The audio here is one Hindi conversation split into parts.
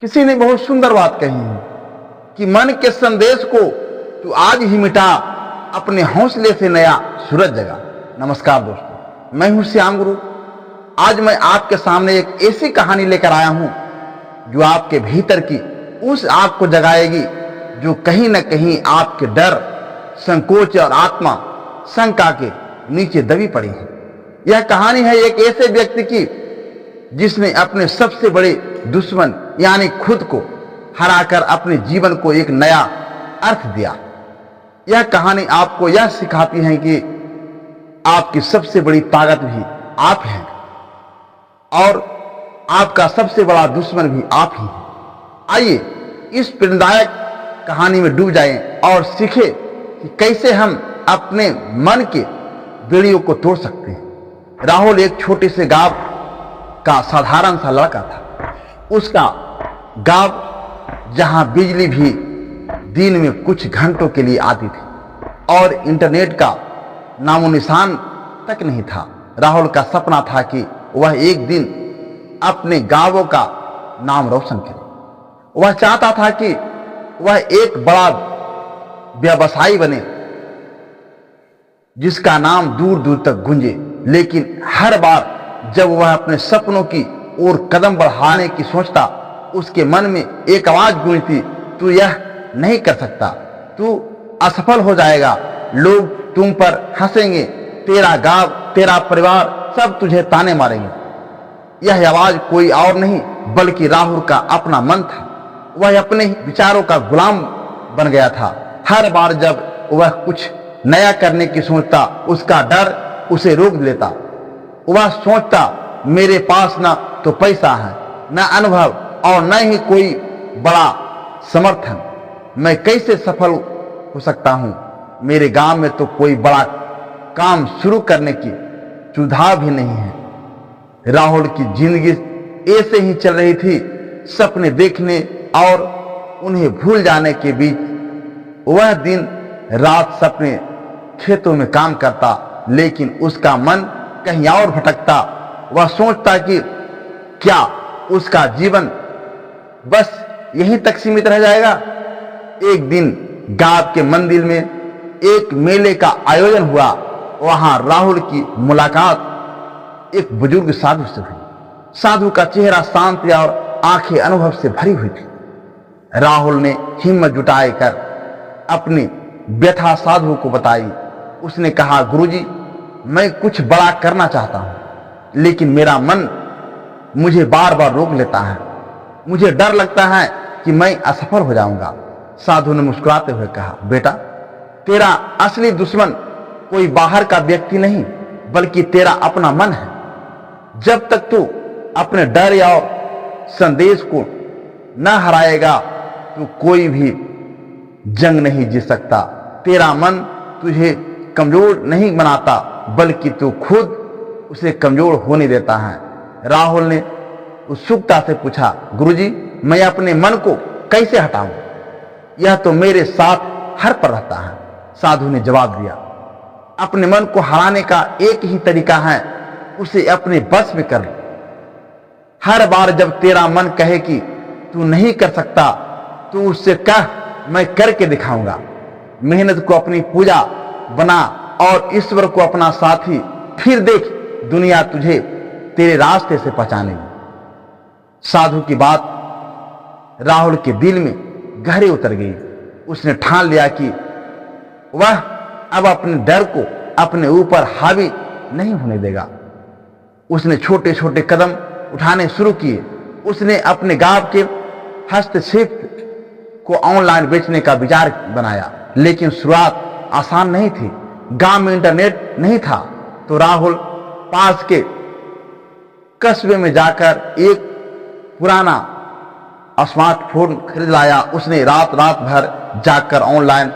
किसी ने बहुत सुंदर बात कही है कि मन के संदेश को तू आज ही मिटा, अपने हौसले से नया सूरज जगा। नमस्कार दोस्तों, मैं हूं श्याम गुरु। आज मैं आपके सामने एक ऐसी कहानी लेकर आया हूं जो आपके भीतर की उस आग को जगाएगी जो कहीं न कहीं आपके डर, संकोच और आत्मा शंका के नीचे दबी पड़ी है। यह कहानी है एक ऐसे व्यक्ति की जिसने अपने सबसे बड़े दुश्मन यानी खुद को हराकर अपने जीवन को एक नया अर्थ दिया। यह कहानी आपको यह सिखाती है कि आपकी सबसे बड़ी ताकत भी आप हैं और आपका सबसे बड़ा दुश्मन भी आप ही है। आइए इस प्रेरणादायक कहानी में डूब जाएं और सीखें कि कैसे हम अपने मन के बेड़ियों को तोड़ सकते हैं। राहुल एक छोटे से गांव का साधारण सा लड़का था। उसका गांव जहां बिजली भी दिन में कुछ घंटों के लिए आती थी और इंटरनेट का नामो निशान तक नहीं था। राहुल का सपना था कि वह एक दिन अपने गांवों का नाम रोशन करे। वह चाहता था कि वह एक बड़ा व्यवसायी बने जिसका नाम दूर दूर तक गूंजे। लेकिन हर बार जब वह अपने सपनों की ओर कदम बढ़ाने की सोचता, उसके मन में एक आवाज गूंजती, तू यह नहीं कर सकता, तू असफल हो जाएगा, लोग तुम पर हंसेंगे, तेरा गांव, तेरा परिवार सब तुझे ताने मारेंगे। यह आवाज कोई और नहीं बल्कि राहुल का अपना मन था। वह अपने विचारों का गुलाम बन गया था। हर बार जब वह कुछ नया करने की सोचता, उसका डर उसे रोक लेता। वह सोचता, मेरे पास न तो पैसा है, न अनुभव और न ही कोई बड़ा समर्थन, मैं कैसे सफल हो सकता हूं। मेरे गांव में तो कोई बड़ा काम शुरू करने की सुविधा भी नहीं है। राहुल की जिंदगी ऐसे ही चल रही थी, सपने देखने और उन्हें भूल जाने के बीच। वह दिन रात सपने खेतों में काम करता, लेकिन उसका मन कहीं और भटकता। वह सोचता कि क्या उसका जीवन बस यहीं तक सीमित रह जाएगा। एक दिन गांव के मंदिर में एक मेले का आयोजन हुआ। वहां राहुल की मुलाकात एक बुजुर्ग साधु से हुई। साधु का चेहरा शांत और आंखें अनुभव से भरी हुई थी। राहुल ने हिम्मत जुटाए कर अपनी व्यथा साधु को बताई। उसने कहा, गुरुजी, मैं कुछ बड़ा करना चाहता हूं, लेकिन मेरा मन मुझे बार बार रोक लेता है। मुझे डर लगता है कि मैं असफल हो जाऊंगा। साधु ने मुस्कुराते हुए कहा, बेटा, तेरा असली दुश्मन कोई बाहर का व्यक्ति नहीं बल्कि तेरा अपना मन है। जब तक तू अपने डर या संदेश को न हराएगा, तू कोई भी जंग नहीं जीत सकता। तेरा मन तुझे कमजोर नहीं बनाता बल्कि तू खुद उसे कमजोर होने देता है। राहुल ने उत्सुकता से पूछा, गुरुजी, मैं अपने मन को कैसे हटाऊं? यह तो मेरे साथ हर पर रहता है। साधु ने जवाब दिया, अपने मन को हराने का एक ही तरीका है, उसे अपने बस में कर लो। हर बार जब तेरा मन कहे कि तू नहीं कर सकता, तू उससे कह, मैं करके दिखाऊंगा। मेहनत को अपनी पूजा बना और ईश्वर को अपना साथी, फिर देख दुनिया तुझे तेरे रास्ते से पहचानेगी। साधु की बात राहुल के दिल में गहरे उतर गई। उसने ठान लिया कि वह अब अपने डर को अपने ऊपर हावी नहीं होने देगा। उसने छोटे छोटे कदम उठाने शुरू किए। उसने अपने गांव के हस्तशिल्प को ऑनलाइन बेचने का विचार बनाया, लेकिन शुरुआत आसान नहीं थी। गांव में इंटरनेट नहीं था, तो राहुल पास के कस्बे में जाकर एक पुराना स्मार्टफोन खरीद लाया। उसने रात भर जाकर ऑनलाइन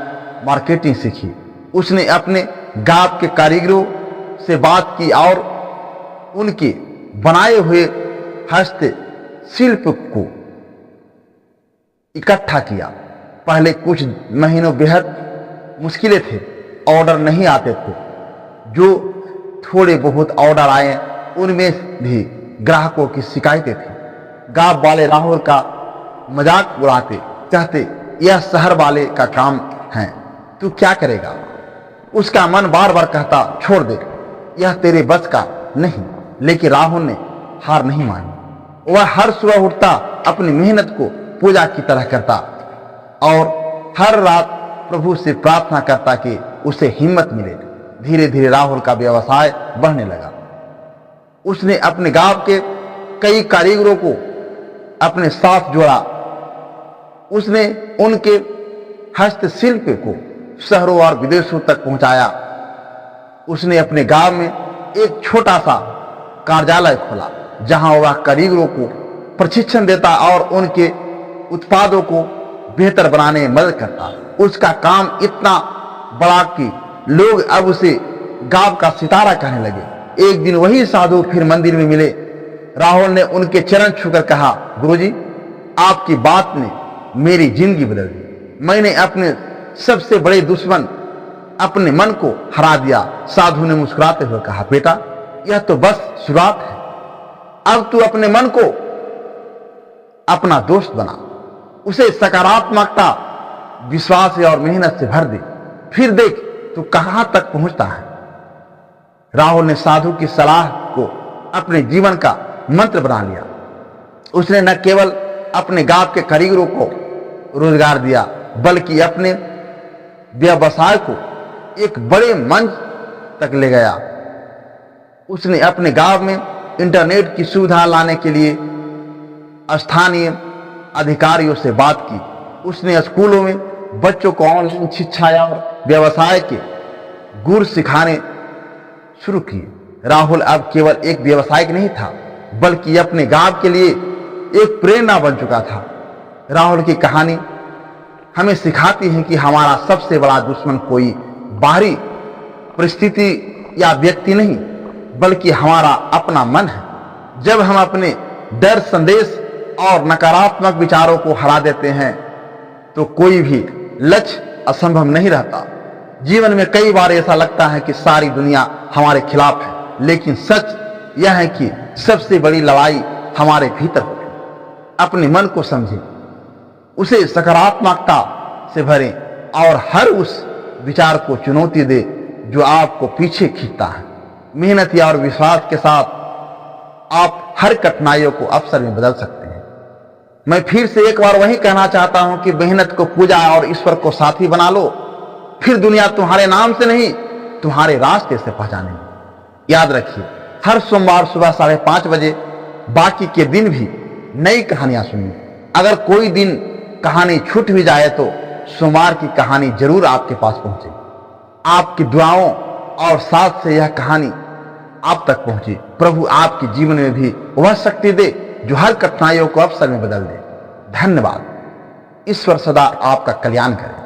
मार्केटिंग सीखी। उसने अपने गांव के कारीगरों से बात की और उनके बनाए हुए हस्तशिल्प को इकट्ठा किया। पहले कुछ महीनों बेहद मुश्किलें थे, ऑर्डर नहीं आते थे। जो थोड़े बहुत ऑर्डर आए उनमें भी ग्राहकों की शिकायतें थी। गांव वाले राहुल का मजाक उड़ाते, कहते यह शहर वाले का काम है, तू क्या करेगा। उसका मन बार बार कहता छोड़ दे, यह तेरे बस का नहीं। लेकिन राहुल ने हार नहीं मानी। वह हर सुबह उठता, अपनी मेहनत को पूजा की तरह करता और हर रात प्रभु से प्रार्थना करता कि उसे हिम्मत मिले। धीरे धीरे राहुल का व्यवसाय बढ़ने लगा। उसने अपने गांव के कई कारीगरों को अपने साथ जोड़ा। उसने उनके हस्तशिल्प को शहरों और विदेशों तक पहुंचाया। उसने अपने गांव में एक छोटा सा कार्यालय खोला, जहां वह कारीगरों को प्रशिक्षण देता और उनके उत्पादों को बेहतर बनाने में मदद करता। उसका काम इतना बड़ा कि लोग अब उसे गांव का सितारा कहने लगे। एक दिन वही साधु फिर मंदिर में मिले। राहुल ने उनके चरण छूकर कहा, गुरुजी, आपकी बात ने मेरी जिंदगी बदल दी। मैंने अपने सबसे बड़े दुश्मन अपने मन को हरा दिया। साधु ने मुस्कुराते हुए कहा, बेटा, यह तो बस शुरुआत है। अब तू अपने मन को अपना दोस्त बना, उसे सकारात्मकता, विश्वास और मेहनत से भर दे, फिर देख तू कहां तक पहुंचता है। राहुल ने साधु की सलाह को अपने जीवन का मंत्र बना लिया। उसने न केवल अपने गांव के कारीगरों को रोजगार दिया, बल्कि अपने व्यवसाय को एक बड़े मंच तक ले गया। उसने अपने गांव में इंटरनेट की सुविधा लाने के लिए स्थानीय अधिकारियों से बात की। उसने स्कूलों में बच्चों को ऑनलाइन शिक्षा और व्यवसाय के गुर सिखाने शुरू किए। राहुल अब केवल एक व्यवसायिक नहीं था, बल्कि अपने गांव के लिए एक प्रेरणा बन चुका था। राहुल की कहानी हमें सिखाती है कि हमारा सबसे बड़ा दुश्मन कोई बाहरी परिस्थिति या व्यक्ति नहीं, बल्कि हमारा अपना मन है। जब हम अपने डर, संदेश और नकारात्मक विचारों को हरा देते हैं तो कोई भी लक्ष्य असंभव नहीं रहता। जीवन में कई बार ऐसा लगता है कि सारी दुनिया हमारे खिलाफ है, लेकिन सच यह है कि सबसे बड़ी लड़ाई हमारे भीतर होती है। अपने मन को समझें, उसे सकारात्मकता से भरें और हर उस विचार को चुनौती दे जो आपको पीछे खींचता है। मेहनत और विश्वास के साथ आप हर कठिनाइयों को अवसर में बदल सकते हैं। मैं फिर से एक बार वही कहना चाहता हूं कि मेहनत को पूजा और ईश्वर को साथी बना लो, फिर दुनिया तुम्हारे नाम से नहीं, तुम्हारे रास्ते से पहचानेगी। याद रखिए, हर सोमवार सुबह 5:30 बजे बाकी के दिन भी नई कहानियां सुनिए। अगर कोई दिन कहानी छूट भी जाए तो सोमवार की कहानी जरूर आपके पास पहुंचेगी। आपकी दुआओं और साथ से यह कहानी आप तक पहुंची। प्रभु आपके जीवन में भी वह शक्ति दे जो हर कठिनाइयों को अवसर में बदल दे। धन्यवाद। ईश्वर सदा आपका कल्याण करे।